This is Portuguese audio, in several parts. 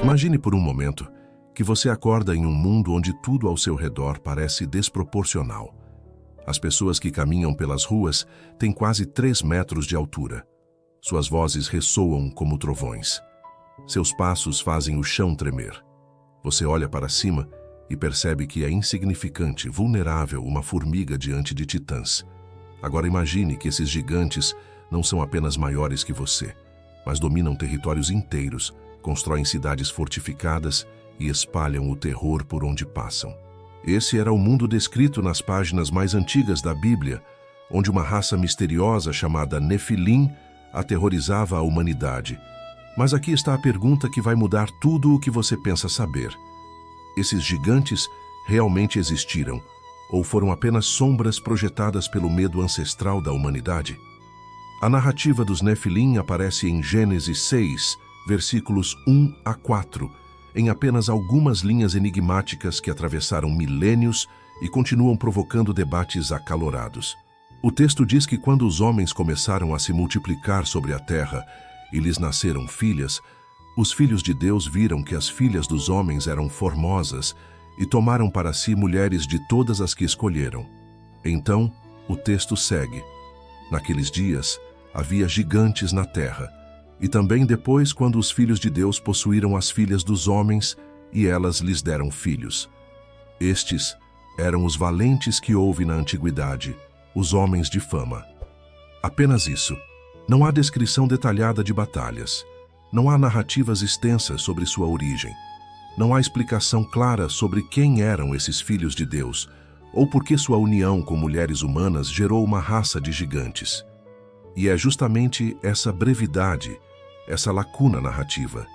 Imagine por um momento que você acorda em um mundo onde tudo ao seu redor parece desproporcional. As pessoas que caminham pelas ruas têm quase 3 metros de altura. Suas vozes ressoam como trovões. Seus passos fazem o chão tremer. Você olha para cima e percebe que é insignificante, vulnerável, uma formiga diante de titãs. Agora imagine que esses gigantes não são apenas maiores que você, mas dominam territórios inteiros, constroem cidades fortificadas e espalham o terror por onde passam. Esse era o mundo descrito nas páginas mais antigas da Bíblia, onde uma raça misteriosa chamada Nefilim aterrorizava a humanidade. Mas aqui está a pergunta que vai mudar tudo o que você pensa saber. Esses gigantes realmente existiram, ou foram apenas sombras projetadas pelo medo ancestral da humanidade? A narrativa dos Nefilim aparece em Gênesis 6, versículos 1 a 4, em apenas algumas linhas enigmáticas que atravessaram milênios e continuam provocando debates acalorados. O texto diz que quando os homens começaram a se multiplicar sobre a terra e lhes nasceram filhas, os filhos de Deus viram que as filhas dos homens eram formosas e tomaram para si mulheres de todas as que escolheram. Então, o texto segue. Naqueles dias, havia gigantes na terra, e também depois quando os filhos de Deus possuíram as filhas dos homens e elas lhes deram filhos. Estes eram os valentes que houve na antiguidade, os homens de fama. Apenas isso. Não há descrição detalhada de batalhas. Não há narrativas extensas sobre sua origem. Não há explicação clara sobre quem eram esses filhos de Deus, ou por que sua união com mulheres humanas gerou uma raça de gigantes. E é justamente essa brevidade, essa lacuna narrativa,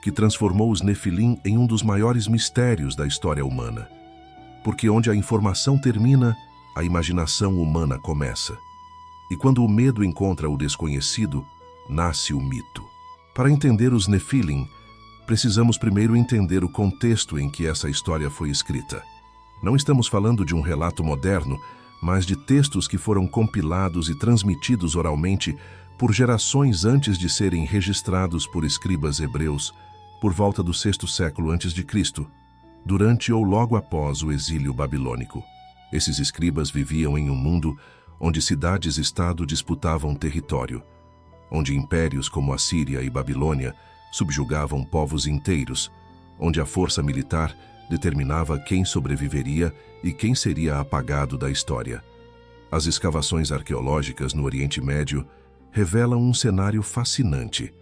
que transformou os Nefilim em um dos maiores mistérios da história humana. Porque onde a informação termina, a imaginação humana começa. E quando o medo encontra o desconhecido, nasce o mito. Para entender os Nefilim, precisamos primeiro entender o contexto em que essa história foi escrita. Não estamos falando de um relato moderno, mas de textos que foram compilados e transmitidos oralmente por gerações antes de serem registrados por escribas hebreus, por volta do 6º século a.C., durante ou logo após o exílio babilônico. Esses escribas viviam em um mundo onde cidades-estado disputavam território, onde impérios como a Síria e Babilônia subjugavam povos inteiros, onde a força militar determinava quem sobreviveria e quem seria apagado da história. As escavações arqueológicas no Oriente Médio revelam um cenário fascinante.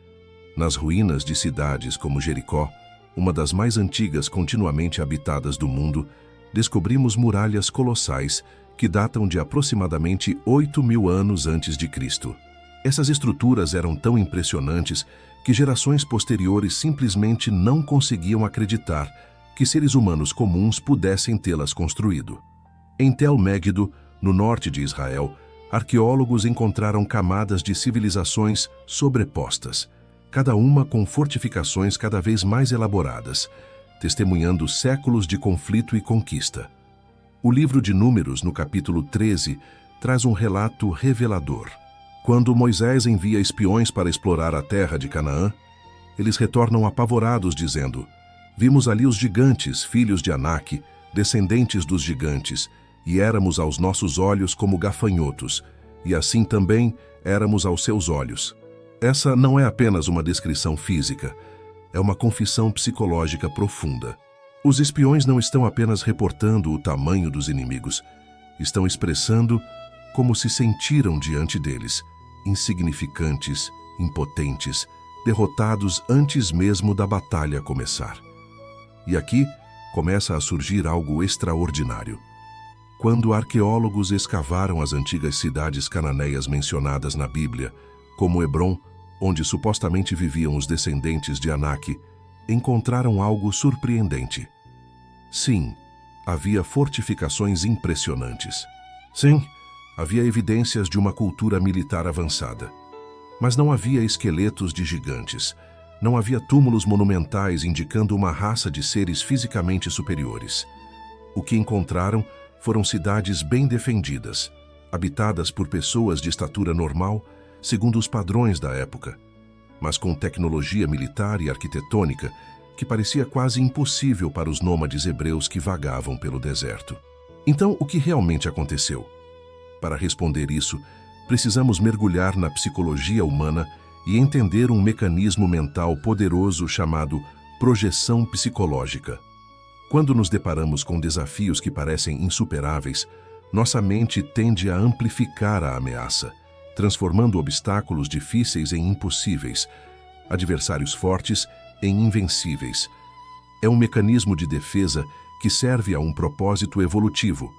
Nas ruínas de cidades como Jericó, uma das mais antigas continuamente habitadas do mundo, descobrimos muralhas colossais que datam de aproximadamente 8.000 anos antes de Cristo. Essas estruturas eram tão impressionantes que gerações posteriores simplesmente não conseguiam acreditar que seres humanos comuns pudessem tê-las construído. Em Tel Megiddo, no norte de Israel, arqueólogos encontraram camadas de civilizações sobrepostas, cada uma com fortificações cada vez mais elaboradas, testemunhando séculos de conflito e conquista. O livro de Números, no capítulo 13, traz um relato revelador. Quando Moisés envia espiões para explorar a terra de Canaã, eles retornam apavorados, dizendo: "Vimos ali os gigantes, filhos de Anak, descendentes dos gigantes, e éramos aos nossos olhos como gafanhotos, e assim também éramos aos seus olhos." Essa não é apenas uma descrição física, é uma confissão psicológica profunda. Os espiões não estão apenas reportando o tamanho dos inimigos, estão expressando como se sentiram diante deles, insignificantes, impotentes, derrotados antes mesmo da batalha começar. E aqui começa a surgir algo extraordinário. Quando arqueólogos escavaram as antigas cidades cananeias mencionadas na Bíblia, como Hebrom, onde supostamente viviam os descendentes de Anak, encontraram algo surpreendente. Sim, havia fortificações impressionantes. Sim, havia evidências de uma cultura militar avançada. Mas não havia esqueletos de gigantes. Não havia túmulos monumentais indicando uma raça de seres fisicamente superiores. O que encontraram foram cidades bem defendidas, habitadas por pessoas de estatura normal, segundo os padrões da época, mas com tecnologia militar e arquitetônica que parecia quase impossível para os nômades hebreus que vagavam pelo deserto. Então, o que realmente aconteceu? Para responder isso, precisamos mergulhar na psicologia humana e entender um mecanismo mental poderoso chamado projeção psicológica. Quando nos deparamos com desafios que parecem insuperáveis, nossa mente tende a amplificar a ameaça, transformando obstáculos difíceis em impossíveis, adversários fortes em invencíveis. É um mecanismo de defesa que serve a um propósito evolutivo,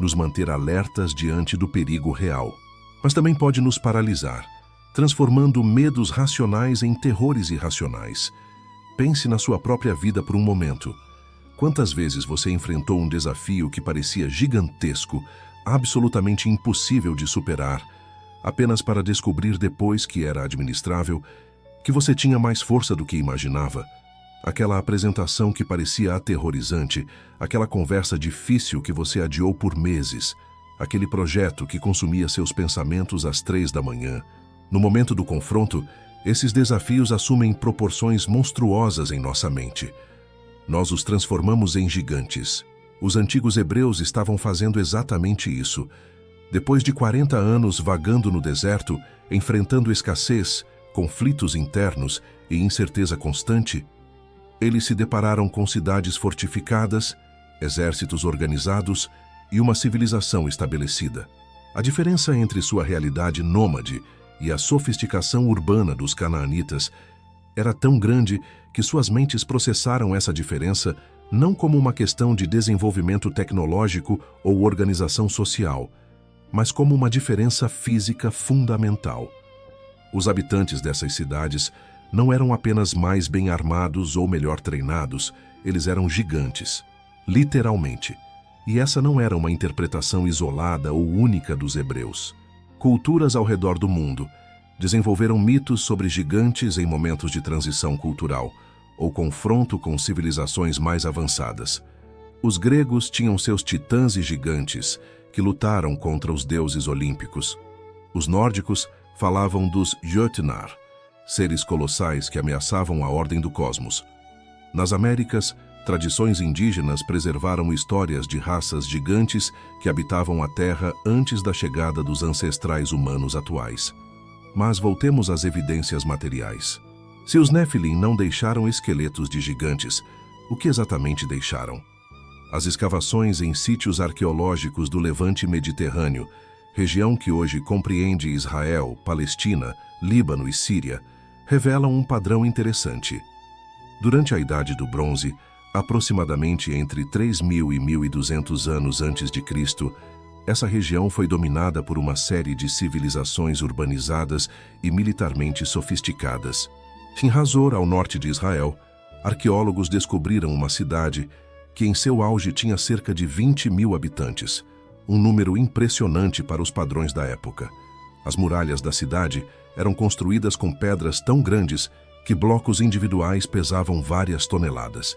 nos manter alertas diante do perigo real. Mas também pode nos paralisar, transformando medos racionais em terrores irracionais. Pense na sua própria vida por um momento. Quantas vezes você enfrentou um desafio que parecia gigantesco, absolutamente impossível de superar, apenas para descobrir depois que era administrável, que você tinha mais força do que imaginava? Aquela apresentação que parecia aterrorizante, aquela conversa difícil que você adiou por meses, aquele projeto que consumia seus pensamentos às 3 da manhã. No momento do confronto, esses desafios assumem proporções monstruosas em nossa mente. Nós os transformamos em gigantes. Os antigos hebreus estavam fazendo exatamente isso. Depois de 40 anos vagando no deserto, enfrentando escassez, conflitos internos e incerteza constante, eles se depararam com cidades fortificadas, exércitos organizados e uma civilização estabelecida. A diferença entre sua realidade nômade e a sofisticação urbana dos canaanitas era tão grande que suas mentes processaram essa diferença não como uma questão de desenvolvimento tecnológico ou organização social, mas como uma diferença física fundamental. Os habitantes dessas cidades não eram apenas mais bem armados ou melhor treinados, eles eram gigantes, literalmente. E essa não era uma interpretação isolada ou única dos hebreus. Culturas ao redor do mundo desenvolveram mitos sobre gigantes em momentos de transição cultural ou confronto com civilizações mais avançadas. Os gregos tinham seus titãs e gigantes que lutaram contra os deuses olímpicos. Os nórdicos falavam dos Jötnar, seres colossais que ameaçavam a ordem do cosmos. Nas Américas, tradições indígenas preservaram histórias de raças gigantes que habitavam a Terra antes da chegada dos ancestrais humanos atuais. Mas voltemos às evidências materiais. Se os Néfilim não deixaram esqueletos de gigantes, o que exatamente deixaram? As escavações em sítios arqueológicos do Levante Mediterrâneo, região que hoje compreende Israel, Palestina, Líbano e Síria, revelam um padrão interessante. Durante a Idade do Bronze, aproximadamente entre 3.000 e 1.200 anos antes de Cristo, essa região foi dominada por uma série de civilizações urbanizadas e militarmente sofisticadas. Em Hazor, ao norte de Israel, arqueólogos descobriram uma cidade que em seu auge tinha cerca de 20.000 habitantes, um número impressionante para os padrões da época. As muralhas da cidade eram construídas com pedras tão grandes que blocos individuais pesavam várias toneladas.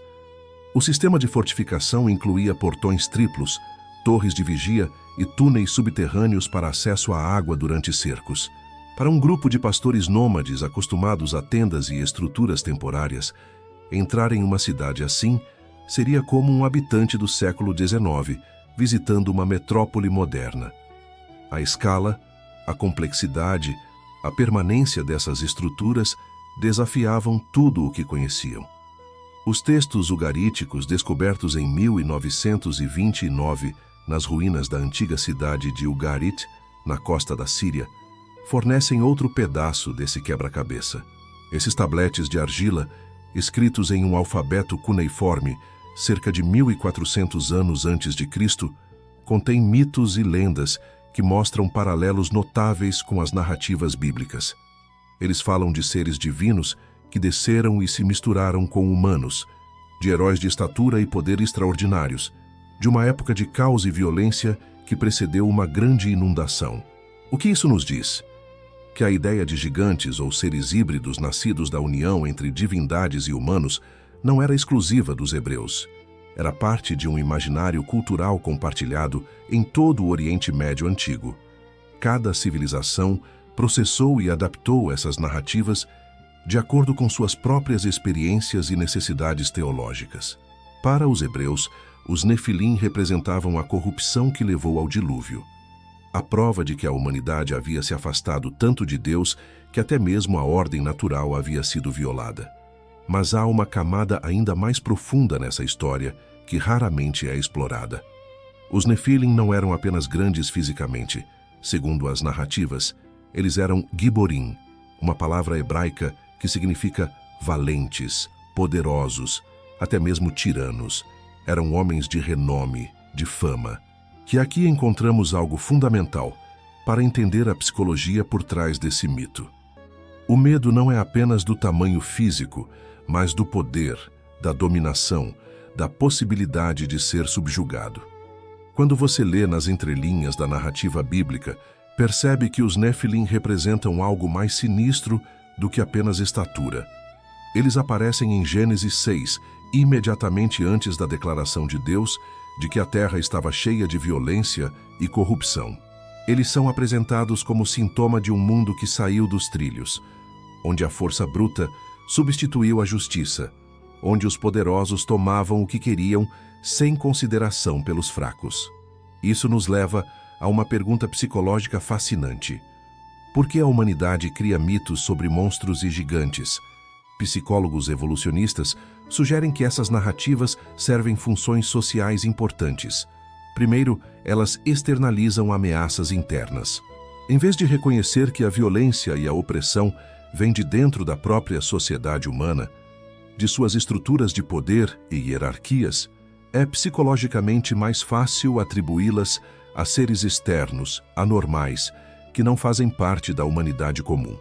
O sistema de fortificação incluía portões triplos, torres de vigia e túneis subterrâneos para acesso à água durante cercos. Para um grupo de pastores nômades acostumados a tendas e estruturas temporárias, entrar em uma cidade assim seria como um habitante do século XIX visitando uma metrópole moderna. A escala, a complexidade, a permanência dessas estruturas desafiavam tudo o que conheciam. Os textos ugaríticos descobertos em 1929 nas ruínas da antiga cidade de Ugarit, na costa da Síria, fornecem outro pedaço desse quebra-cabeça. Esses tabletes de argila, escritos em um alfabeto cuneiforme, cerca de 1.400 anos antes de Cristo, contêm mitos e lendas que mostram paralelos notáveis com as narrativas bíblicas. Eles falam de seres divinos que desceram e se misturaram com humanos, de heróis de estatura e poder extraordinários, de uma época de caos e violência que precedeu uma grande inundação. O que isso nos diz? Que a ideia de gigantes ou seres híbridos nascidos da união entre divindades e humanos não era exclusiva dos hebreus. Era parte de um imaginário cultural compartilhado em todo o Oriente Médio Antigo. Cada civilização processou e adaptou essas narrativas de acordo com suas próprias experiências e necessidades teológicas. Para os hebreus, os Nefilim representavam a corrupção que levou ao dilúvio. A prova de que a humanidade havia se afastado tanto de Deus que até mesmo a ordem natural havia sido violada. Mas há uma camada ainda mais profunda nessa história que raramente é explorada. Os Nefilim não eram apenas grandes fisicamente. Segundo as narrativas, eles eram Giborim, uma palavra hebraica que significa valentes, poderosos, até mesmo tiranos. Eram homens de renome, de fama. Que aqui encontramos algo fundamental para entender a psicologia por trás desse mito. O medo não é apenas do tamanho físico, mas do poder, da dominação, da possibilidade de ser subjugado. Quando você lê nas entrelinhas da narrativa bíblica, percebe que os Nefilim representam algo mais sinistro do que apenas estatura. Eles aparecem em Gênesis 6, imediatamente antes da declaração de Deus de que a terra estava cheia de violência e corrupção. Eles são apresentados como sintoma de um mundo que saiu dos trilhos, onde a força bruta substituiu a justiça, onde os poderosos tomavam o que queriam sem consideração pelos fracos. Isso nos leva a uma pergunta psicológica fascinante. Por que a humanidade cria mitos sobre monstros e gigantes? Psicólogos evolucionistas sugerem que essas narrativas servem funções sociais importantes. Primeiro, elas externalizam ameaças internas. Em vez de reconhecer que a violência e a opressão vêm de dentro da própria sociedade humana, de suas estruturas de poder e hierarquias, é psicologicamente mais fácil atribuí-las a seres externos, anormais, que não fazem parte da humanidade comum.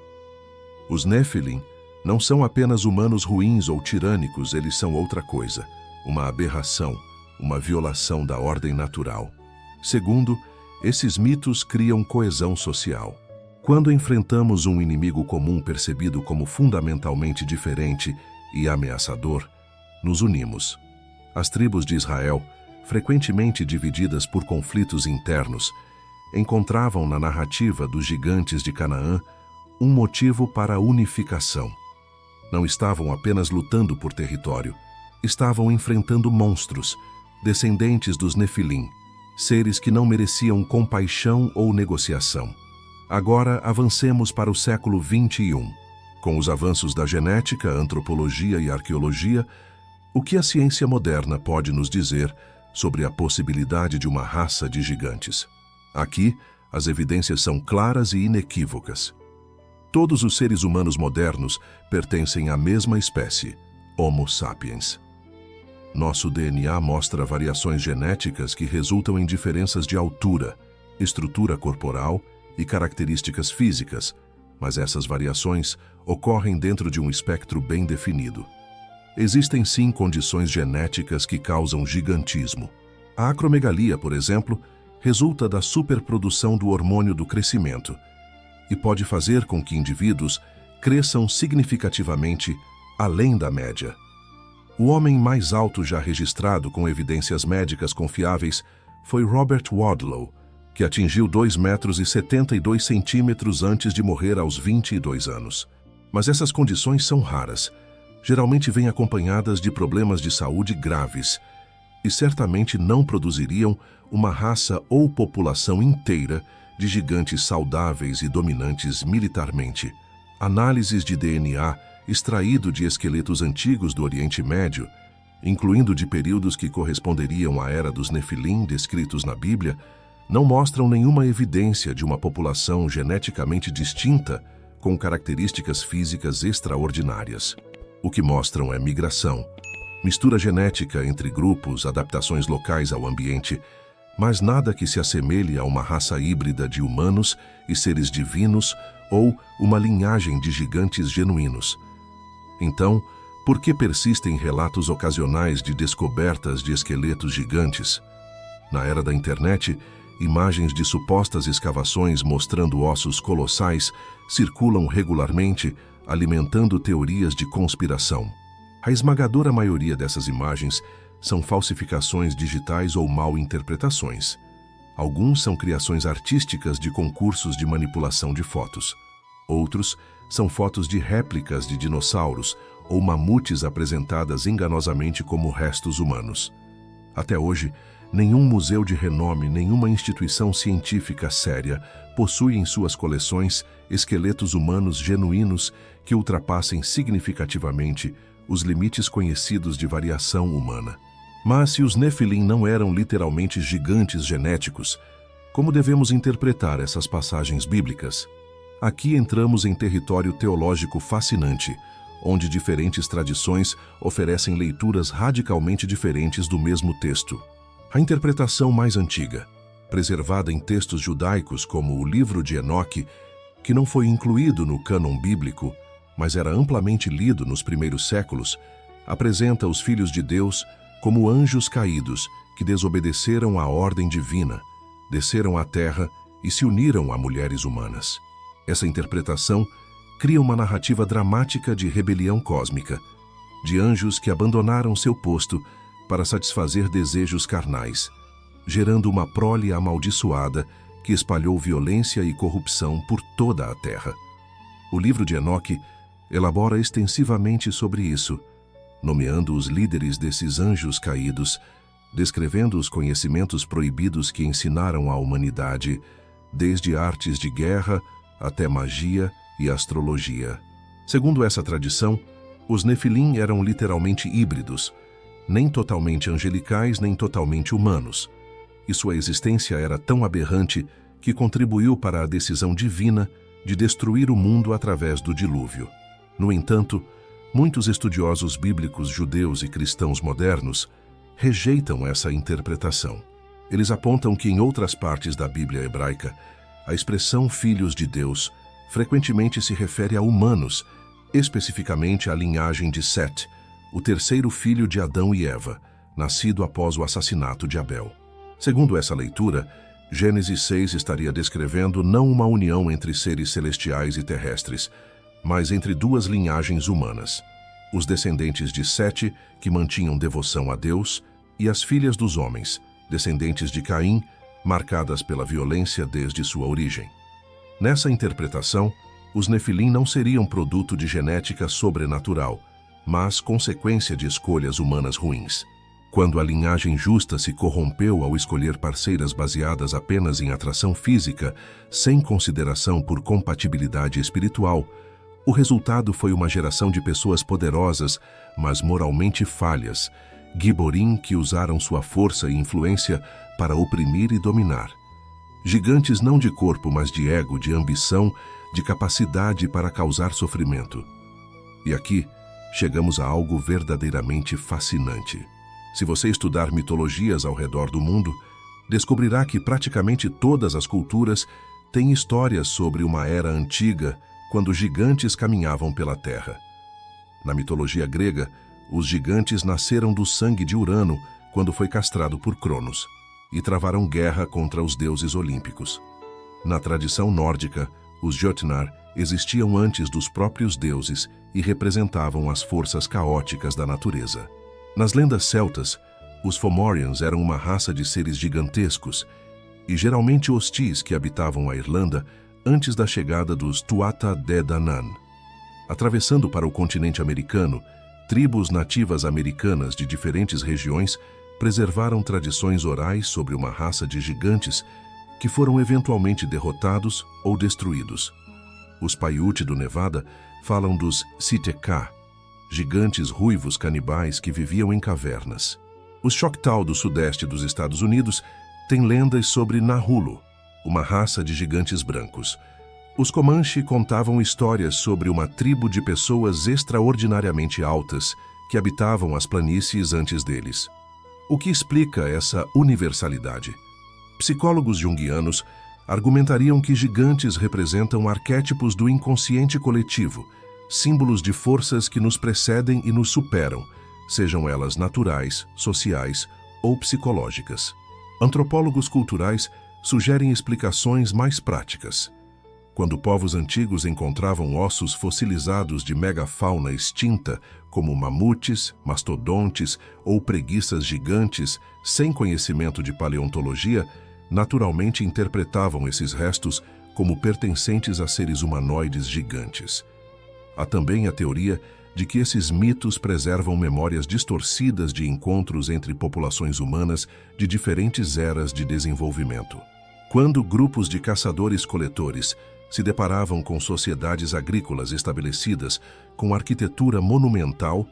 Os Nefilim não são apenas humanos ruins ou tirânicos, eles são outra coisa, uma aberração, uma violação da ordem natural. Segundo, esses mitos criam coesão social. Quando enfrentamos um inimigo comum percebido como fundamentalmente diferente e ameaçador, nos unimos. As tribos de Israel, frequentemente divididas por conflitos internos, encontravam na narrativa dos gigantes de Canaã um motivo para a unificação. Não estavam apenas lutando por território, estavam enfrentando monstros, descendentes dos Nefilim, seres que não mereciam compaixão ou negociação. Agora avancemos para o século XXI. Com os avanços da genética, antropologia e arqueologia, o que a ciência moderna pode nos dizer sobre a possibilidade de uma raça de gigantes? Aqui, as evidências são claras e inequívocas. Todos os seres humanos modernos pertencem à mesma espécie, Homo sapiens. Nosso DNA mostra variações genéticas que resultam em diferenças de altura, estrutura corporal e características físicas, mas essas variações ocorrem dentro de um espectro bem definido. Existem sim condições genéticas que causam gigantismo. A acromegalia, por exemplo, resulta da superprodução do hormônio do crescimento e pode fazer com que indivíduos cresçam significativamente além da média. O homem mais alto já registrado com evidências médicas confiáveis foi Robert Wadlow, que atingiu 2,72 metros antes de morrer aos 22 anos. Mas essas condições são raras. Geralmente vêm acompanhadas de problemas de saúde graves e certamente não produziriam uma raça ou população inteira de gigantes saudáveis e dominantes militarmente. Análises de DNA extraído de esqueletos antigos do Oriente Médio, incluindo de períodos que corresponderiam à era dos Nefilim descritos na Bíblia, não mostram nenhuma evidência de uma população geneticamente distinta com características físicas extraordinárias. O que mostram é migração, mistura genética entre grupos, adaptações locais ao ambiente, mas nada que se assemelhe a uma raça híbrida de humanos e seres divinos ou uma linhagem de gigantes genuínos. Então, por que persistem relatos ocasionais de descobertas de esqueletos gigantes? Na era da internet, imagens de supostas escavações mostrando ossos colossais circulam regularmente, alimentando teorias de conspiração. A esmagadora maioria dessas imagens são falsificações digitais ou mal interpretações. Alguns são criações artísticas de concursos de manipulação de fotos. Outros são fotos de réplicas de dinossauros ou mamutes apresentadas enganosamente como restos humanos. Até hoje, nenhum museu de renome, nenhuma instituição científica séria possui em suas coleções esqueletos humanos genuínos que ultrapassem significativamente os limites conhecidos de variação humana. Mas se os Nefilim não eram literalmente gigantes genéticos, como devemos interpretar essas passagens bíblicas? Aqui entramos em território teológico fascinante, onde diferentes tradições oferecem leituras radicalmente diferentes do mesmo texto. A interpretação mais antiga, preservada em textos judaicos como o livro de Enoque, que não foi incluído no cânon bíblico, mas era amplamente lido nos primeiros séculos, apresenta os filhos de Deus como anjos caídos que desobedeceram à ordem divina, desceram à terra e se uniram a mulheres humanas. Essa interpretação cria uma narrativa dramática de rebelião cósmica, de anjos que abandonaram seu posto para satisfazer desejos carnais, gerando uma prole amaldiçoada que espalhou violência e corrupção por toda a terra. O livro de Enoque elabora extensivamente sobre isso, nomeando os líderes desses anjos caídos, descrevendo os conhecimentos proibidos que ensinaram à humanidade, desde artes de guerra até magia e astrologia. Segundo essa tradição, os Nefilim eram literalmente híbridos, nem totalmente angelicais nem totalmente humanos, e sua existência era tão aberrante que contribuiu para a decisão divina de destruir o mundo através do dilúvio. No entanto, muitos estudiosos bíblicos judeus e cristãos modernos rejeitam essa interpretação. Eles apontam que em outras partes da Bíblia hebraica, a expressão filhos de Deus frequentemente se refere a humanos, especificamente à linhagem de Sete, o terceiro filho de Adão e Eva, nascido após o assassinato de Abel. Segundo essa leitura, Gênesis 6 estaria descrevendo não uma união entre seres celestiais e terrestres, mas entre duas linhagens humanas, os descendentes de Sete, que mantinham devoção a Deus, e as filhas dos homens, descendentes de Caim, marcadas pela violência desde sua origem. Nessa interpretação, os Nefilim não seriam produto de genética sobrenatural, mas consequência de escolhas humanas ruins. Quando a linhagem justa se corrompeu ao escolher parceiras baseadas apenas em atração física, sem consideração por compatibilidade espiritual, o resultado foi uma geração de pessoas poderosas, mas moralmente falhas, Giborim que usaram sua força e influência para oprimir e dominar. Gigantes não de corpo, mas de ego, de ambição, de capacidade para causar sofrimento. E aqui, chegamos a algo verdadeiramente fascinante. Se você estudar mitologias ao redor do mundo, descobrirá que praticamente todas as culturas têm histórias sobre uma era antiga, quando gigantes caminhavam pela terra. Na mitologia grega, os gigantes nasceram do sangue de Urano quando foi castrado por Cronos, e travaram guerra contra os deuses olímpicos. Na tradição nórdica, os Jötnar existiam antes dos próprios deuses e representavam as forças caóticas da natureza. Nas lendas celtas, os Fomorians eram uma raça de seres gigantescos e geralmente hostis que habitavam a Irlanda antes da chegada dos Tuatha Dé Danann. Atravessando para o continente americano, tribos nativas americanas de diferentes regiões preservaram tradições orais sobre uma raça de gigantes que foram eventualmente derrotados ou destruídos. Os Paiute do Nevada falam dos Sitekah, gigantes ruivos canibais que viviam em cavernas. Os Choctaw do sudeste dos Estados Unidos têm lendas sobre Nahulu, uma raça de gigantes brancos. Os Comanche contavam histórias sobre uma tribo de pessoas extraordinariamente altas que habitavam as planícies antes deles. O que explica essa universalidade? Psicólogos junguianos argumentariam que gigantes representam arquétipos do inconsciente coletivo, símbolos de forças que nos precedem e nos superam, sejam elas naturais, sociais ou psicológicas. Antropólogos culturais sugerem explicações mais práticas. Quando povos antigos encontravam ossos fossilizados de megafauna extinta, como mamutes, mastodontes ou preguiças gigantes, sem conhecimento de paleontologia, naturalmente interpretavam esses restos como pertencentes a seres humanoides gigantes. Há também a teoria de que esses mitos preservam memórias distorcidas de encontros entre populações humanas de diferentes eras de desenvolvimento. Quando grupos de caçadores-coletores se deparavam com sociedades agrícolas estabelecidas com arquitetura monumental,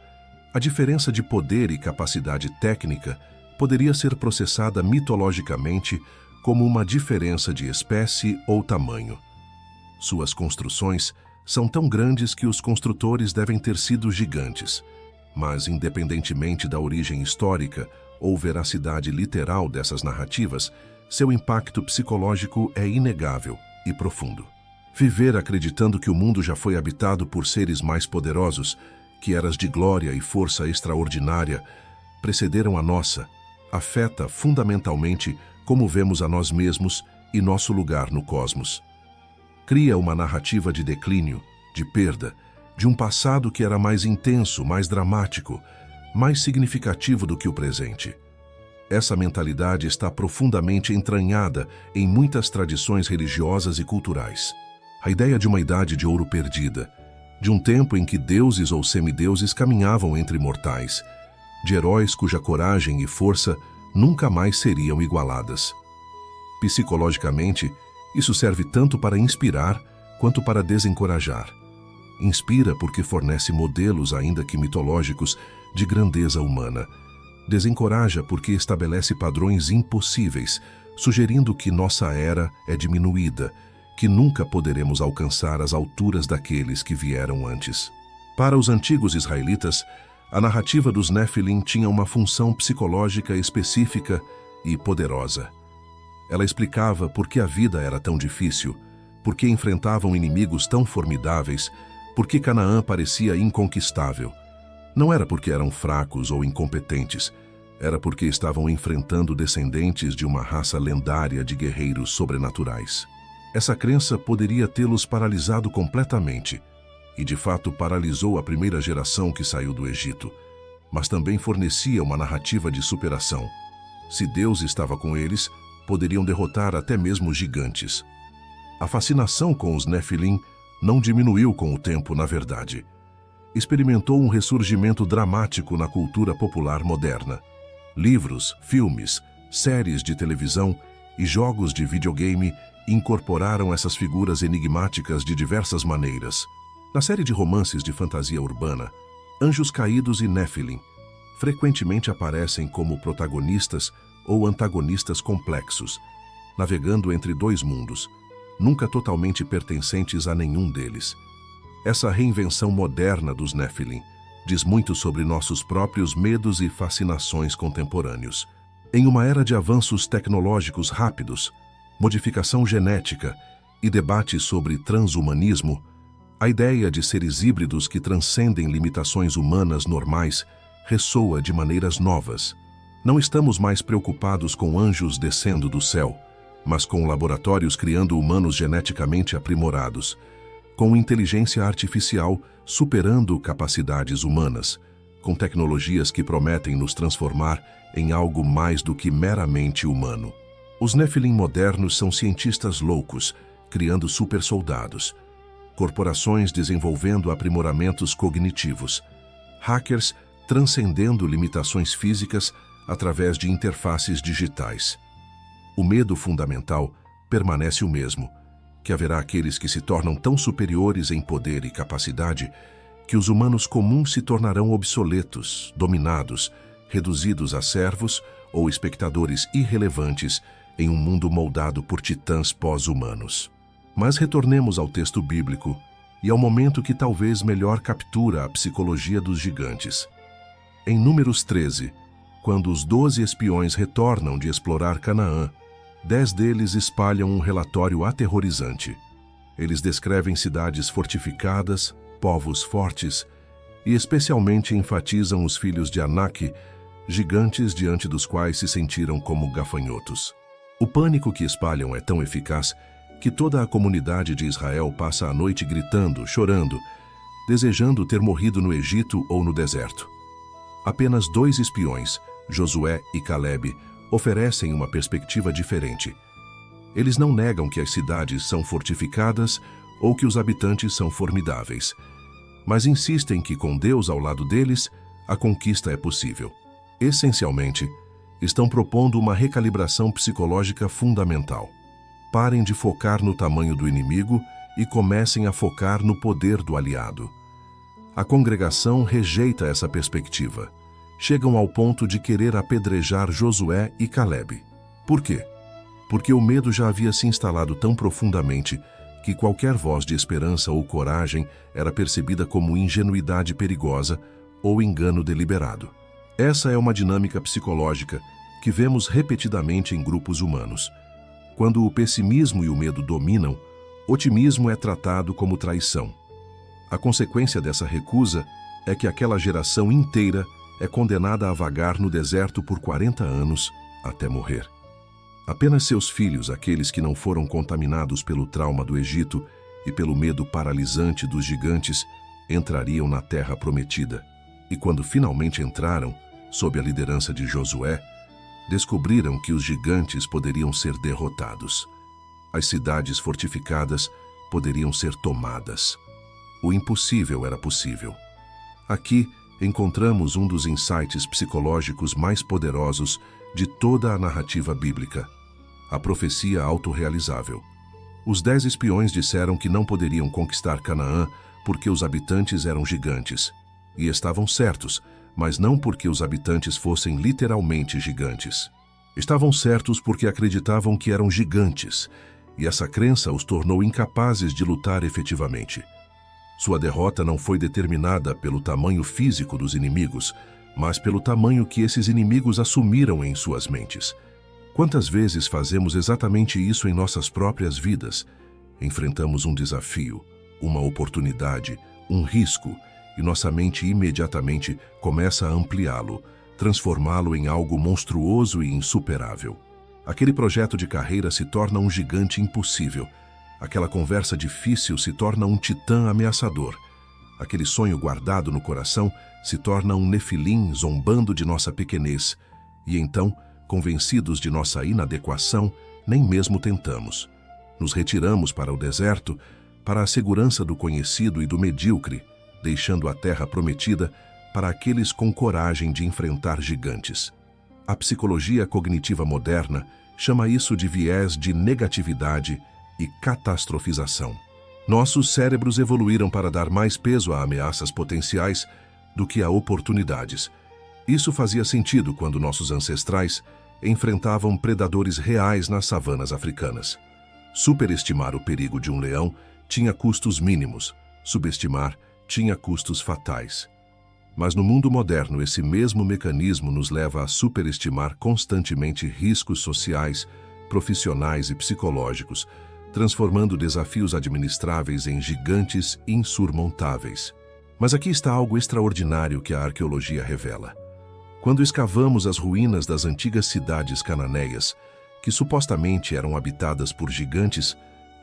a diferença de poder e capacidade técnica poderia ser processada mitologicamente como uma diferença de espécie ou tamanho. Suas construções são tão grandes que os construtores devem ter sido gigantes, mas independentemente da origem histórica ou veracidade literal dessas narrativas, seu impacto psicológico é inegável e profundo. Viver acreditando que o mundo já foi habitado por seres mais poderosos, que eras de glória e força extraordinária precederam a nossa, afeta fundamentalmente como vemos a nós mesmos e nosso lugar no cosmos. Cria uma narrativa de declínio, de perda, de um passado que era mais intenso, mais dramático, mais significativo do que o presente. Essa mentalidade está profundamente entranhada em muitas tradições religiosas e culturais. A ideia de uma idade de ouro perdida, de um tempo em que deuses ou semideuses caminhavam entre mortais, de heróis cuja coragem e força nunca mais seriam igualadas. Psicologicamente, isso serve tanto para inspirar quanto para desencorajar. Inspira porque fornece modelos, ainda que mitológicos, de grandeza humana. Desencoraja porque estabelece padrões impossíveis, sugerindo que nossa era é diminuída, que nunca poderemos alcançar as alturas daqueles que vieram antes. Para os antigos israelitas, a narrativa dos Nefilim tinha uma função psicológica específica e poderosa. Ela explicava por que a vida era tão difícil, por que enfrentavam inimigos tão formidáveis, por que Canaã parecia inconquistável. Não era porque eram fracos ou incompetentes, era porque estavam enfrentando descendentes de uma raça lendária de guerreiros sobrenaturais. Essa crença poderia tê-los paralisado completamente, e de fato paralisou a primeira geração que saiu do Egito, mas também fornecia uma narrativa de superação. Se Deus estava com eles, poderiam derrotar até mesmo gigantes. A fascinação com os Nefilim não diminuiu com o tempo, na verdade. Experimentou um ressurgimento dramático na cultura popular moderna. Livros, filmes, séries de televisão e jogos de videogame incorporaram essas figuras enigmáticas de diversas maneiras. Na série de romances de fantasia urbana, anjos caídos e Nefilim frequentemente aparecem como protagonistas ou antagonistas complexos, navegando entre dois mundos, nunca totalmente pertencentes a nenhum deles. Essa reinvenção moderna dos Nefilim diz muito sobre nossos próprios medos e fascinações contemporâneos. Em uma era de avanços tecnológicos rápidos, modificação genética e debates sobre transhumanismo, a ideia de seres híbridos que transcendem limitações humanas normais ressoa de maneiras novas. Não estamos mais preocupados com anjos descendo do céu, mas com laboratórios criando humanos geneticamente aprimorados, com inteligência artificial superando capacidades humanas, com tecnologias que prometem nos transformar em algo mais do que meramente humano. Os Nefilim modernos são cientistas loucos, criando supersoldados, corporações desenvolvendo aprimoramentos cognitivos, hackers transcendendo limitações físicas através de interfaces digitais. O medo fundamental permanece o mesmo, que haverá aqueles que se tornam tão superiores em poder e capacidade que os humanos comuns se tornarão obsoletos, dominados, reduzidos a servos ou espectadores irrelevantes em um mundo moldado por titãs pós-humanos. Mas retornemos ao texto bíblico e ao momento que talvez melhor captura a psicologia dos gigantes. Em Números 13, quando os 12 espiões retornam de explorar Canaã, 10 deles espalham um relatório aterrorizante. Eles descrevem cidades fortificadas, povos fortes e especialmente enfatizam os filhos de Anak, gigantes diante dos quais se sentiram como gafanhotos. O pânico que espalham é tão eficaz que toda a comunidade de Israel passa a noite gritando, chorando, desejando ter morrido no Egito ou no deserto. Apenas 2 espiões, Josué e Calebe, oferecem uma perspectiva diferente. Eles não negam que as cidades são fortificadas ou que os habitantes são formidáveis. mas insistem que com Deus ao lado deles, a conquista é possível. Essencialmente, estão propondo uma recalibração psicológica fundamental. Parem de focar no tamanho do inimigo e comecem a focar no poder do aliado. A congregação rejeita essa perspectiva. Chegam ao ponto de querer apedrejar Josué e Calebe. Por quê? Porque o medo já havia se instalado tão profundamente que qualquer voz de esperança ou coragem era percebida como ingenuidade perigosa ou engano deliberado. Essa é uma dinâmica psicológica que vemos repetidamente em grupos humanos. Quando o pessimismo e o medo dominam, otimismo é tratado como traição. A consequência dessa recusa é que aquela geração inteira é condenada a vagar no deserto por 40 anos até morrer. Apenas seus filhos, aqueles que não foram contaminados pelo trauma do Egito e pelo medo paralisante dos gigantes, entrariam na terra prometida. E quando finalmente entraram, sob a liderança de Josué, descobriram que os gigantes poderiam ser derrotados. As cidades fortificadas poderiam ser tomadas. O impossível era possível. Aqui encontramos um dos insights psicológicos mais poderosos de toda a narrativa bíblica: a profecia autorrealizável. Os 10 espiões disseram que não poderiam conquistar Canaã porque os habitantes eram gigantes. E estavam certos, mas não porque os habitantes fossem literalmente gigantes. Estavam certos porque acreditavam que eram gigantes, e essa crença os tornou incapazes de lutar efetivamente. Sua derrota não foi determinada pelo tamanho físico dos inimigos, mas pelo tamanho que esses inimigos assumiram em suas mentes. Quantas vezes fazemos exatamente isso em nossas próprias vidas? Enfrentamos um desafio, uma oportunidade, um risco, e nossa mente imediatamente começa a ampliá-lo, transformá-lo em algo monstruoso e insuperável. Aquele projeto de carreira se torna um gigante impossível. Aquela conversa difícil se torna um titã ameaçador. Aquele sonho guardado no coração se torna um nefilim zombando de nossa pequenez. E então, convencidos de nossa inadequação, nem mesmo tentamos. Nos retiramos para o deserto, para a segurança do conhecido e do medíocre, deixando a terra prometida para aqueles com coragem de enfrentar gigantes. A psicologia cognitiva moderna chama isso de viés de negatividade e catastrofização. Nossos cérebros evoluíram para dar mais peso a ameaças potenciais do que a oportunidades. Isso fazia sentido quando nossos ancestrais enfrentavam predadores reais nas savanas africanas. Superestimar o perigo de um leão tinha custos mínimos, subestimar tinha custos fatais. Mas no mundo moderno, esse mesmo mecanismo nos leva a superestimar constantemente riscos sociais, profissionais e psicológicos, transformando desafios administráveis em gigantes insurmontáveis. Mas aqui está algo extraordinário que a arqueologia revela. Quando escavamos as ruínas das antigas cidades cananeias, que supostamente eram habitadas por gigantes,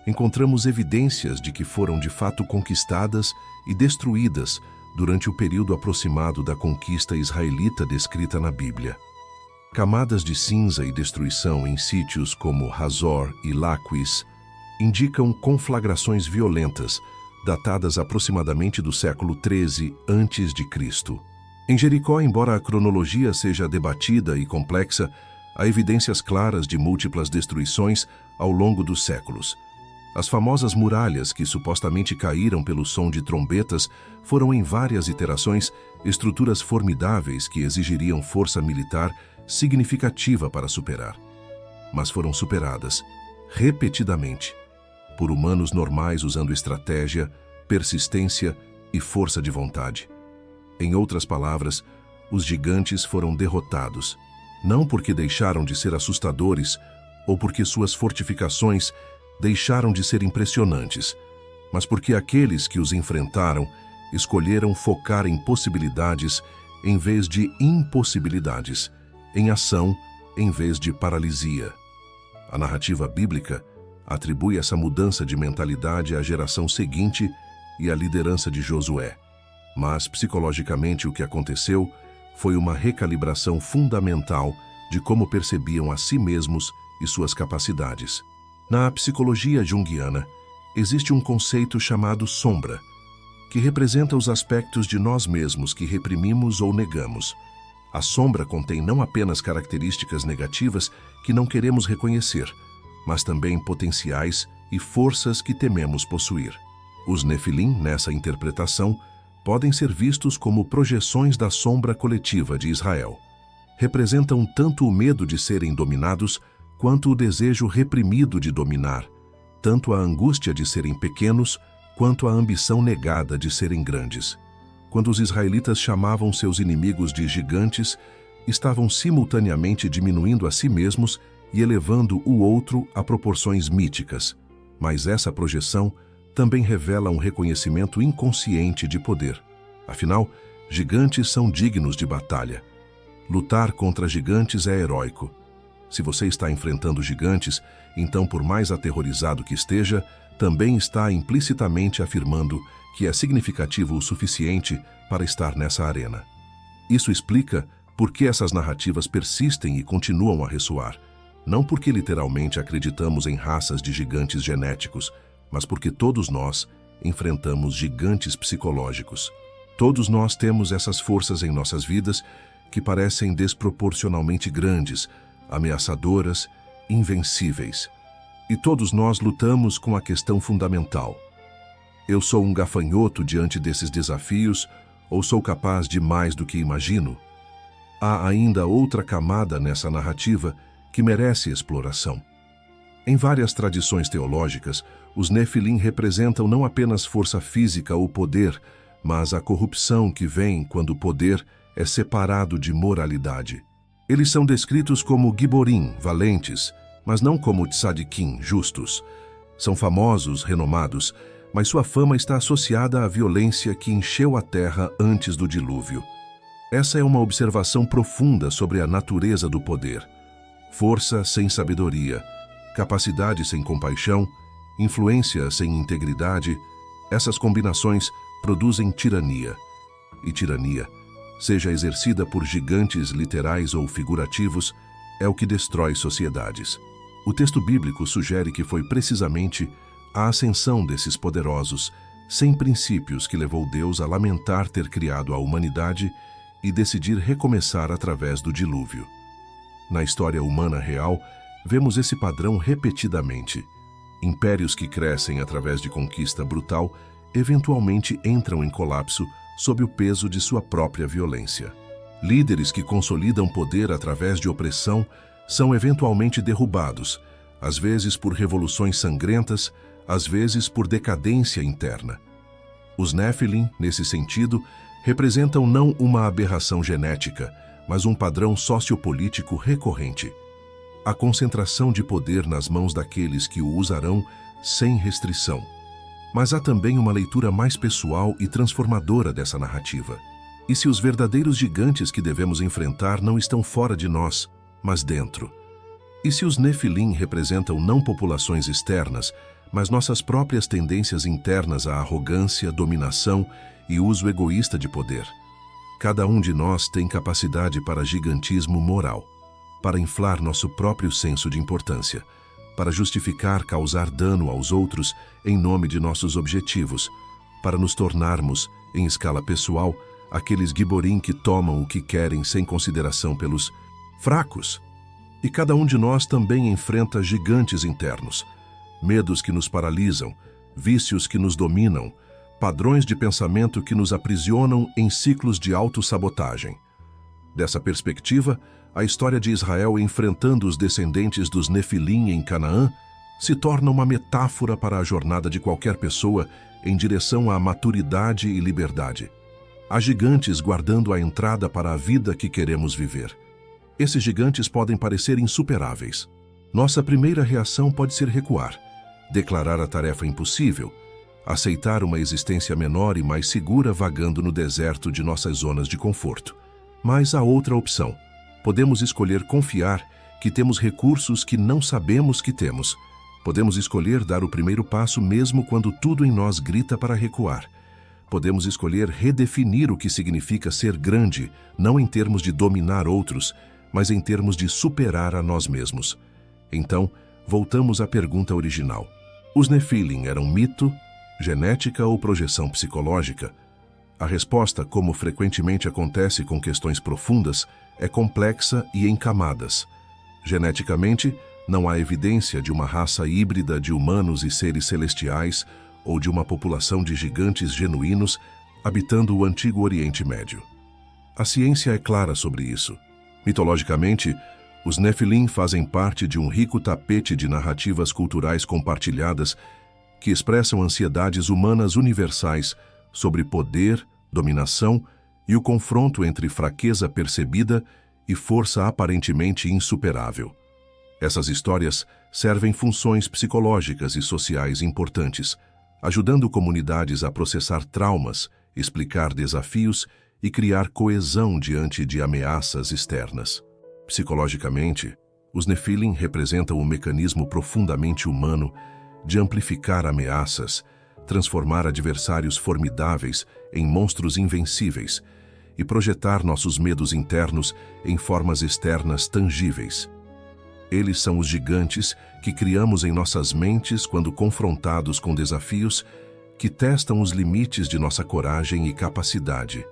encontramos evidências de que foram de fato conquistadas e destruídas durante o período aproximado da conquista israelita descrita na Bíblia. Camadas de cinza e destruição em sítios como Hazor e Laquis indicam conflagrações violentas, datadas aproximadamente do século XIII a.C. Em Jericó, embora a cronologia seja debatida e complexa, há evidências claras de múltiplas destruições ao longo dos séculos. As famosas muralhas que supostamente caíram pelo som de trombetas foram em várias iterações estruturas formidáveis que exigiriam força militar significativa para superar. Mas foram superadas, repetidamente, por humanos normais usando estratégia, persistência e força de vontade. Em outras palavras, os gigantes foram derrotados, não porque deixaram de ser assustadores ou porque suas fortificações deixaram de ser impressionantes, mas porque aqueles que os enfrentaram escolheram focar em possibilidades em vez de impossibilidades, em ação em vez de paralisia. A narrativa bíblica atribui essa mudança de mentalidade à geração seguinte e à liderança de Josué. Mas, psicologicamente, o que aconteceu foi uma recalibração fundamental de como percebiam a si mesmos e suas capacidades. Na psicologia junguiana, existe um conceito chamado sombra, que representa os aspectos de nós mesmos que reprimimos ou negamos. A sombra contém não apenas características negativas que não queremos reconhecer, mas também potenciais e forças que tememos possuir. Os Nefilim, nessa interpretação, podem ser vistos como projeções da sombra coletiva de Israel. Representam tanto o medo de serem dominados, quanto o desejo reprimido de dominar, tanto a angústia de serem pequenos, quanto a ambição negada de serem grandes. Quando os israelitas chamavam seus inimigos de gigantes, estavam simultaneamente diminuindo a si mesmos e elevando o outro a proporções míticas. Mas essa projeção também revela um reconhecimento inconsciente de poder. Afinal, gigantes são dignos de batalha. Lutar contra gigantes é heróico. Se você está enfrentando gigantes, então, por mais aterrorizado que esteja, também está implicitamente afirmando que é significativo o suficiente para estar nessa arena. Isso explica por que essas narrativas persistem e continuam a ressoar. Não porque literalmente acreditamos em raças de gigantes genéticos, mas porque todos nós enfrentamos gigantes psicológicos. Todos nós temos essas forças em nossas vidas que parecem desproporcionalmente grandes, ameaçadoras, invencíveis. E todos nós lutamos com a questão fundamental: eu sou um gafanhoto diante desses desafios ou sou capaz de mais do que imagino? Há ainda outra camada nessa narrativa que merece exploração. Em várias tradições teológicas, os Nefilim representam não apenas força física ou poder, mas a corrupção que vem quando o poder é separado de moralidade. Eles são descritos como giborim, valentes, mas não como tzadikim, justos. São famosos, renomados, mas sua fama está associada à violência que encheu a terra antes do dilúvio. Essa é uma observação profunda sobre a natureza do poder. Força sem sabedoria, capacidade sem compaixão, influência sem integridade, essas combinações produzem tirania. E tirania, seja exercida por gigantes literais ou figurativos, é o que destrói sociedades. O texto bíblico sugere que foi precisamente a ascensão desses poderosos, sem princípios, que levou Deus a lamentar ter criado a humanidade e decidir recomeçar através do dilúvio. Na história humana real, vemos esse padrão repetidamente. Impérios que crescem através de conquista brutal eventualmente entram em colapso sob o peso de sua própria violência. Líderes que consolidam poder através de opressão são eventualmente derrubados, às vezes por revoluções sangrentas, às vezes por decadência interna. Os Nefilim, nesse sentido, representam não uma aberração genética, mas um padrão sociopolítico recorrente. A concentração de poder nas mãos daqueles que o usarão sem restrição. Mas há também uma leitura mais pessoal e transformadora dessa narrativa. E se os verdadeiros gigantes que devemos enfrentar não estão fora de nós, mas dentro? E se os Nefilim representam não populações externas, mas nossas próprias tendências internas à arrogância, dominação e uso egoísta de poder? Cada um de nós tem capacidade para gigantismo moral, para inflar nosso próprio senso de importância, para justificar causar dano aos outros em nome de nossos objetivos, para nos tornarmos, em escala pessoal, aqueles giborim que tomam o que querem sem consideração pelos fracos. E cada um de nós também enfrenta gigantes internos, medos que nos paralisam, vícios que nos dominam, padrões de pensamento que nos aprisionam em ciclos de autossabotagem. Dessa perspectiva, a história de Israel enfrentando os descendentes dos Nefilim em Canaã se torna uma metáfora para a jornada de qualquer pessoa em direção à maturidade e liberdade. Há gigantes guardando a entrada para a vida que queremos viver. Esses gigantes podem parecer insuperáveis. Nossa primeira reação pode ser recuar, declarar a tarefa impossível, aceitar uma existência menor e mais segura vagando no deserto de nossas zonas de conforto. Mas há outra opção. Podemos escolher confiar que temos recursos que não sabemos que temos. Podemos escolher dar o primeiro passo mesmo quando tudo em nós grita para recuar. Podemos escolher redefinir o que significa ser grande, não em termos de dominar outros, mas em termos de superar a nós mesmos. Então, voltamos à pergunta original. Os Nefilim eram mito, Genética ou projeção psicológica? A resposta, como frequentemente acontece com questões profundas, é complexa e em camadas. Geneticamente, não há evidência de uma raça híbrida de humanos e seres celestiais ou de uma população de gigantes genuínos habitando o antigo Oriente Médio. A ciência é clara sobre isso. Mitologicamente, os Nefilim fazem parte de um rico tapete de narrativas culturais compartilhadas que expressam ansiedades humanas universais sobre poder, dominação e o confronto entre fraqueza percebida e força aparentemente insuperável. Essas histórias servem funções psicológicas e sociais importantes, ajudando comunidades a processar traumas, explicar desafios e criar coesão diante de ameaças externas. Psicologicamente, os Nefilim representam um mecanismo profundamente humano de amplificar ameaças, transformar adversários formidáveis em monstros invencíveis e projetar nossos medos internos em formas externas tangíveis. Eles são os gigantes que criamos em nossas mentes quando confrontados com desafios que testam os limites de nossa coragem e capacidade.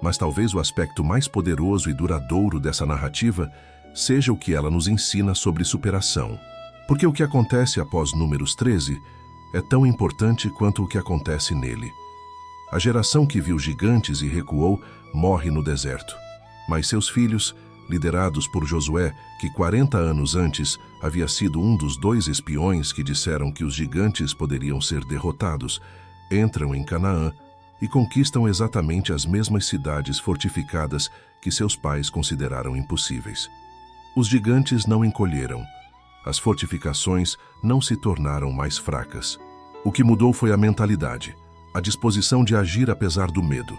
Mas talvez o aspecto mais poderoso e duradouro dessa narrativa seja o que ela nos ensina sobre superação. Porque o que acontece após Números 13 é tão importante quanto o que acontece nele. A geração que viu gigantes e recuou morre no deserto, mas seus filhos, liderados por Josué, que 40 anos antes havia sido um dos 2 espiões que disseram que os gigantes poderiam ser derrotados, entram em Canaã e conquistam exatamente as mesmas cidades fortificadas que seus pais consideraram impossíveis. Os gigantes não encolheram. As fortificações não se tornaram mais fracas. O que mudou foi a mentalidade, a disposição de agir apesar do medo,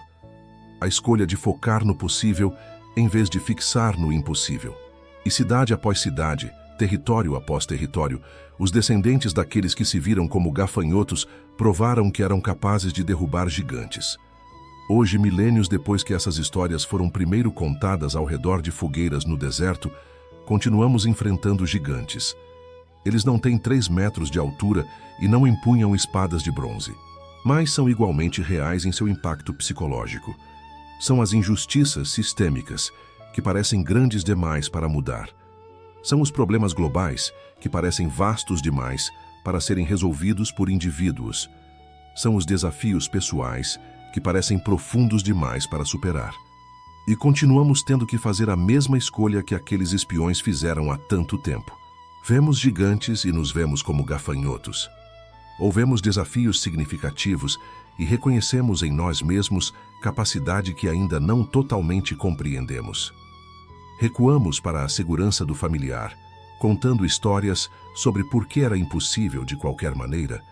a escolha de focar no possível em vez de fixar no impossível. E cidade após cidade, território após território, os descendentes daqueles que se viram como gafanhotos provaram que eram capazes de derrubar gigantes. Hoje, milênios depois que essas histórias foram primeiro contadas ao redor de fogueiras no deserto, continuamos enfrentando gigantes. Eles não têm 3 metros de altura e não empunham espadas de bronze, mas são igualmente reais em seu impacto psicológico. São as injustiças sistêmicas, que parecem grandes demais para mudar. São os problemas globais, que parecem vastos demais para serem resolvidos por indivíduos. São os desafios pessoais, que parecem profundos demais para superar. E continuamos tendo que fazer a mesma escolha que aqueles espiões fizeram há tanto tempo. Vemos gigantes e nos vemos como gafanhotos. Ou vemos desafios significativos e reconhecemos em nós mesmos capacidade que ainda não totalmente compreendemos. Recuamos para a segurança do familiar, contando histórias sobre por que era impossível de qualquer maneira,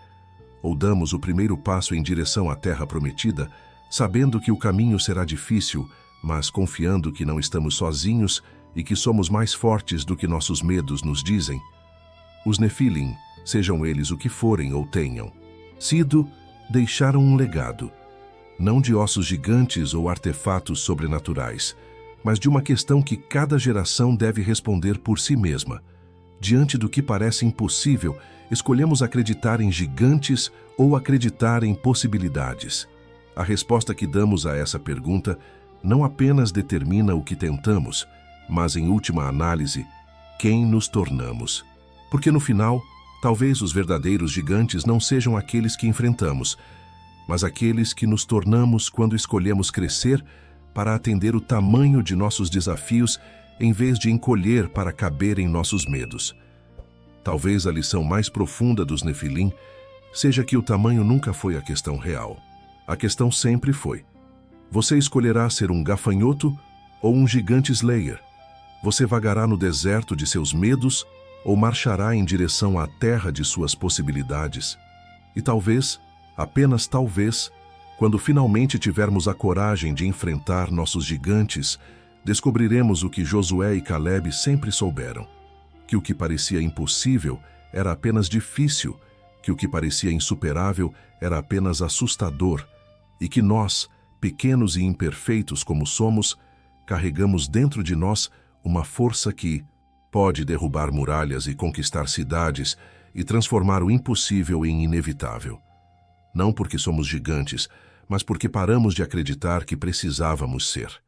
ou damos o primeiro passo em direção à Terra Prometida, sabendo que o caminho será difícil, mas confiando que não estamos sozinhos e que somos mais fortes do que nossos medos nos dizem. Os Nefilim, sejam eles o que forem ou tenham sido, deixaram um legado, não de ossos gigantes ou artefatos sobrenaturais, mas de uma questão que cada geração deve responder por si mesma. Diante do que parece impossível, escolhemos acreditar em gigantes ou acreditar em possibilidades. A resposta que damos a essa pergunta não apenas determina o que tentamos, mas, em última análise, quem nos tornamos. Porque, no final, talvez os verdadeiros gigantes não sejam aqueles que enfrentamos, mas aqueles que nos tornamos quando escolhemos crescer para atender o tamanho de nossos desafios em vez de encolher para caber em nossos medos. Talvez a lição mais profunda dos Nefilim seja que o tamanho nunca foi a questão real. A questão sempre foi: você escolherá ser um gafanhoto ou um gigante Slayer? Você vagará no deserto de seus medos ou marchará em direção à terra de suas possibilidades? E talvez, apenas talvez, quando finalmente tivermos a coragem de enfrentar nossos gigantes, descobriremos o que Josué e Caleb sempre souberam: que o que parecia impossível era apenas difícil, que o que parecia insuperável era apenas assustador, e que nós, pequenos e imperfeitos como somos, carregamos dentro de nós uma força que pode derrubar muralhas e conquistar cidades e transformar o impossível em inevitável. não porque somos gigantes, mas porque paramos de acreditar que precisávamos ser.